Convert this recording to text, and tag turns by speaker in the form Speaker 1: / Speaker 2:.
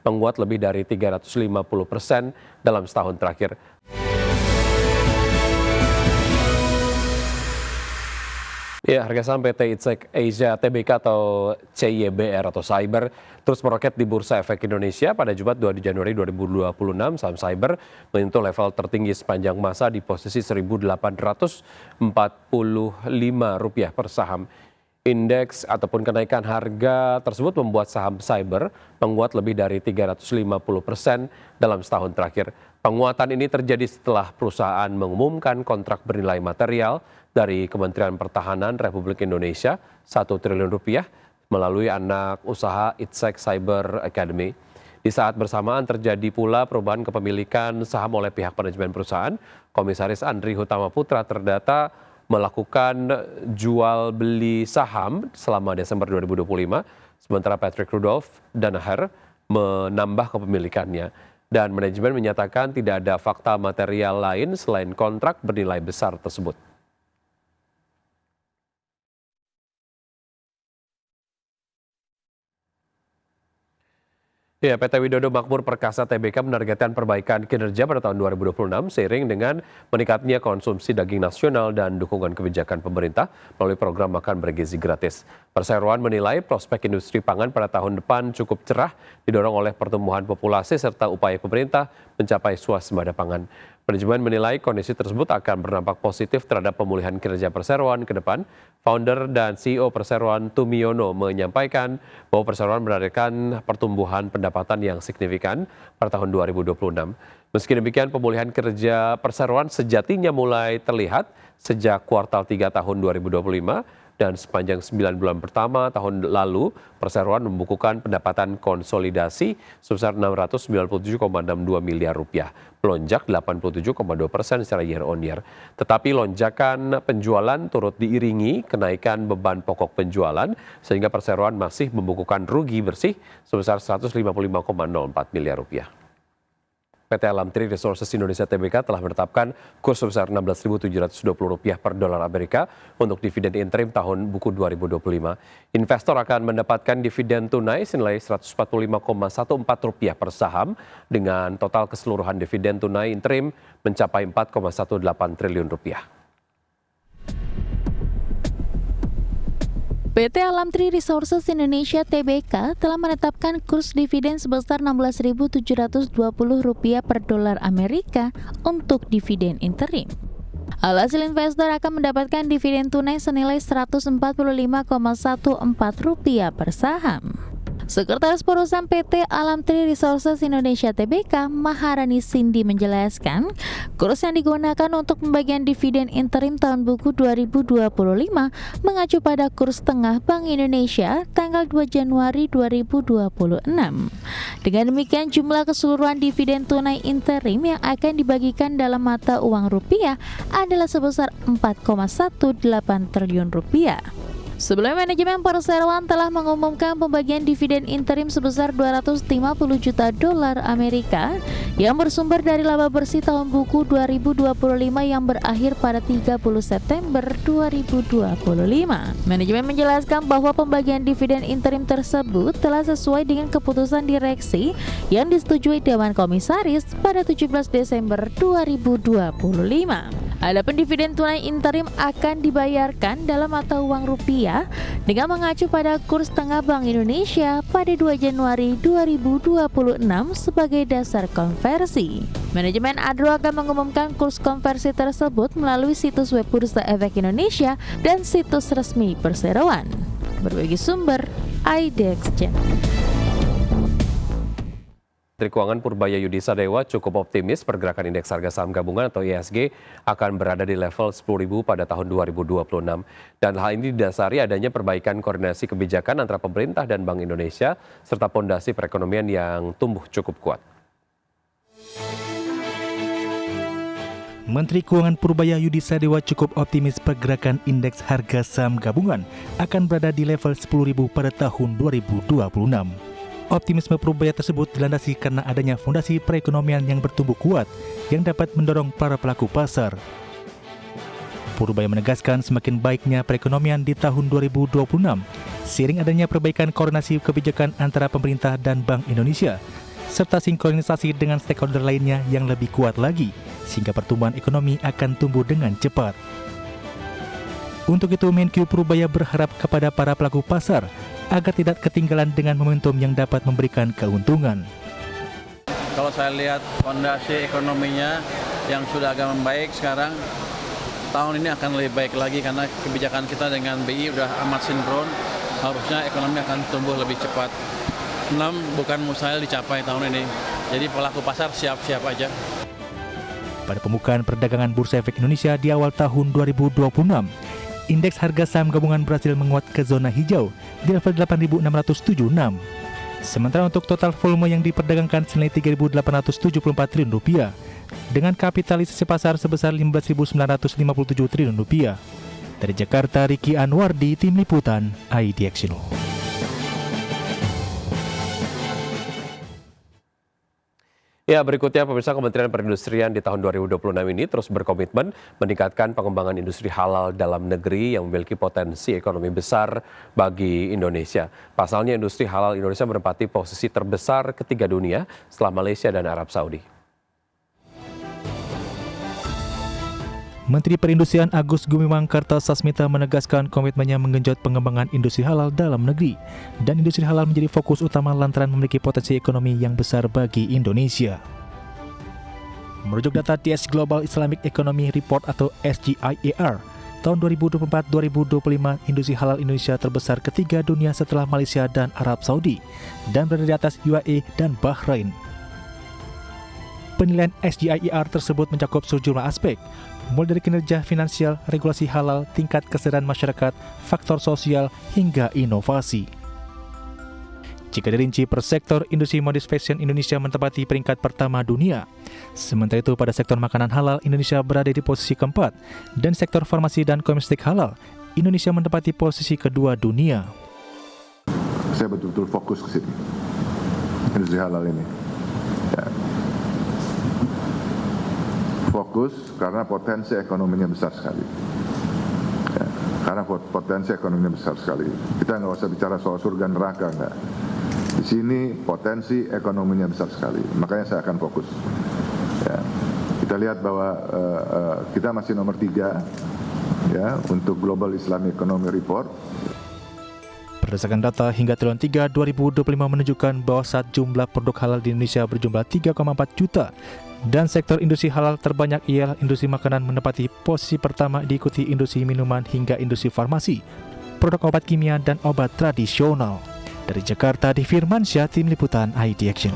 Speaker 1: menguat lebih dari 350% dalam setahun terakhir. Ya, harga saham PT Itsek Asia Tbk atau CYBR atau Cyber terus meroket di Bursa Efek Indonesia pada Jumat 2 Januari 2026. Saham Cyber menyentuh level tertinggi sepanjang masa di posisi Rp1.845 per saham. Indeks ataupun kenaikan harga tersebut membuat saham Cyber menguat lebih dari 350% dalam setahun terakhir. Penguatan ini terjadi setelah perusahaan mengumumkan kontrak bernilai material dari Kementerian Pertahanan Republik Indonesia Rp1 triliun melalui anak usaha Itsek Cyber Academy. Di saat bersamaan terjadi pula perubahan kepemilikan saham oleh pihak manajemen perusahaan. Komisaris Andri Hutama Putra terdata melakukan jual beli saham selama Desember 2025, sementara Patrick Rudolph Danaher menambah kepemilikannya. Dan manajemen menyatakan tidak ada fakta material lain selain kontrak bernilai besar tersebut. Ya, PT Widodo Makmur Perkasa Tbk menargetkan perbaikan kinerja pada tahun 2026 seiring dengan meningkatnya konsumsi daging nasional dan dukungan kebijakan pemerintah melalui program makan bergizi gratis. Perseroan menilai prospek industri pangan pada tahun depan cukup cerah didorong oleh pertumbuhan populasi serta upaya pemerintah mencapai swasembada pangan. Manajemen menilai kondisi tersebut akan berdampak positif terhadap pemulihan kinerja perseroan ke depan. Founder dan CEO Perseroan Tumiono menyampaikan bahwa perseroan menargetkan pertumbuhan pendapatan yang signifikan pada tahun 2026. Meski demikian, pemulihan kinerja perseroan sejatinya mulai terlihat sejak kuartal 3 tahun 2025 dan sepanjang 9 bulan pertama tahun lalu, perseroan membukukan pendapatan konsolidasi sebesar Rp697,62 miliar, melonjak 87,2% secara year on year. Tetapi lonjakan penjualan turut diiringi kenaikan beban pokok penjualan sehingga perseroan masih membukukan rugi bersih sebesar Rp155,04 miliar. PT Alam Tree Resources Indonesia Tbk telah menetapkan kurs sebesar Rp16.720 per dolar Amerika untuk dividen interim tahun buku 2025. Investor akan mendapatkan dividen tunai senilai Rp145,14 per saham dengan total keseluruhan dividen tunai interim mencapai Rp4,18 triliun.
Speaker 2: PT Alam Tree Resources Indonesia Tbk telah menetapkan kurs dividen sebesar Rp16.720 per dolar Amerika untuk dividen interim. Alhasil investor akan mendapatkan dividen tunai senilai Rp145,14 per saham. Sekretaris Perusahaan PT Alam Tree Resources Indonesia Tbk, Maharani Cindy menjelaskan, kurs yang digunakan untuk pembagian dividen interim tahun buku 2025 mengacu pada kurs tengah Bank Indonesia tanggal 2 Januari 2026. Dengan demikian, jumlah keseluruhan dividen tunai interim yang akan dibagikan dalam mata uang rupiah adalah sebesar Rp4,18 triliun. Sebelum manajemen perseroan telah mengumumkan pembagian dividen interim sebesar 250 juta dolar Amerika yang bersumber dari laba bersih tahun buku 2025 yang berakhir pada 30 September 2025. Manajemen menjelaskan bahwa pembagian dividen interim tersebut telah sesuai dengan keputusan direksi yang disetujui Dewan Komisaris pada 17 Desember 2025. Adapun dividen tunai interim akan dibayarkan dalam mata uang rupiah dengan mengacu pada kurs tengah Bank Indonesia pada 2 Januari 2026 sebagai dasar konversi. Manajemen ADRO akan mengumumkan kurs konversi tersebut melalui situs web Bursa Efek Indonesia dan situs resmi Perseroan. Berbagi sumber, IDEX Channel.
Speaker 1: Menteri Keuangan Purbaya Yudi Sadewa cukup optimis pergerakan indeks harga saham gabungan atau IHSG akan berada di level 10.000 pada tahun 2026. Dan hal ini didasari adanya perbaikan koordinasi kebijakan antara pemerintah dan Bank Indonesia serta pondasi perekonomian yang tumbuh cukup kuat.
Speaker 3: Menteri Keuangan Purbaya Yudi Sadewa cukup optimis pergerakan indeks harga saham gabungan akan berada di level 10.000 pada tahun 2026. Optimisme Purbaya tersebut dilandasi karena adanya fondasi perekonomian yang bertumbuh kuat yang dapat mendorong para pelaku pasar. Purbaya menegaskan semakin baiknya perekonomian di tahun 2026 seiring adanya perbaikan koordinasi kebijakan antara pemerintah dan Bank Indonesia serta sinkronisasi dengan stakeholder lainnya yang lebih kuat lagi, sehingga pertumbuhan ekonomi akan tumbuh dengan cepat. Untuk itu, Menkyu Purubaya berharap kepada para pelaku pasar agar tidak ketinggalan dengan momentum yang dapat memberikan keuntungan.
Speaker 4: Kalau saya lihat fondasi ekonominya yang sudah agak membaik sekarang, tahun ini akan lebih baik lagi karena kebijakan kita dengan BI udah amat sinkron, harusnya ekonomi akan tumbuh lebih cepat. 6 bukan mustahil dicapai tahun ini, jadi pelaku pasar siap-siap aja.
Speaker 3: Pada pembukaan perdagangan Bursa Efek Indonesia di awal tahun 2026, indeks harga saham gabungan berhasil menguat ke zona hijau di level 8.676. Sementara untuk total volume yang diperdagangkan senilai Rp3.874 triliun dengan kapitalisasi pasar sebesar Rp15.957 triliun. Dari Jakarta, Riki Anwardi, Tim Liputan, IDX.
Speaker 1: Ya, berikutnya pemirsa, Kementerian Perindustrian di tahun 2026 ini terus berkomitmen meningkatkan pengembangan industri halal dalam negeri yang memiliki potensi ekonomi besar bagi Indonesia. Pasalnya, industri halal Indonesia menempati posisi terbesar ketiga dunia setelah Malaysia dan Arab Saudi.
Speaker 3: Menteri Perindustrian Agus Gumiwang Kartasasmita menegaskan komitmennya menggenjot pengembangan industri halal dalam negeri, dan industri halal menjadi fokus utama lantaran memiliki potensi ekonomi yang besar bagi Indonesia. Merujuk data TS Global Islamic Economy Report atau SGIER, tahun 2024-2025 industri halal Indonesia terbesar ketiga dunia setelah Malaysia dan Arab Saudi, dan berada di atas UAE dan Bahrain. Penilaian SGIER tersebut mencakup sejumlah aspek, mulai dari kinerja finansial, regulasi halal, tingkat kesadaran masyarakat, faktor sosial, hingga inovasi. Jika dirinci per sektor, industri modis fashion Indonesia menempati peringkat pertama dunia. Sementara itu, pada sektor makanan halal, Indonesia berada di posisi keempat, dan sektor farmasi dan kosmetik halal, Indonesia menempati posisi kedua dunia.
Speaker 5: Saya betul-betul fokus ke sini, industri halal ini. Ya. Fokus karena potensi ekonominya besar sekali. Ya, karena potensi ekonominya besar sekali. Kita nggak usah bicara soal surga neraka, nggak. Di sini potensi ekonominya besar sekali. Makanya saya akan fokus. Ya, kita lihat bahwa kita masih nomor 3 ya untuk Global Islamic Economy Report.
Speaker 3: Berdasarkan data hingga triwulan 3 2025 menunjukkan bahwa saat jumlah produk halal di Indonesia berjumlah 3,4 juta dan sektor industri halal terbanyak ialah industri makanan menempati posisi pertama, diikuti industri minuman hingga industri farmasi, produk obat kimia dan obat tradisional. Dari Jakarta, di Firmansyah, Tim Liputan IDX.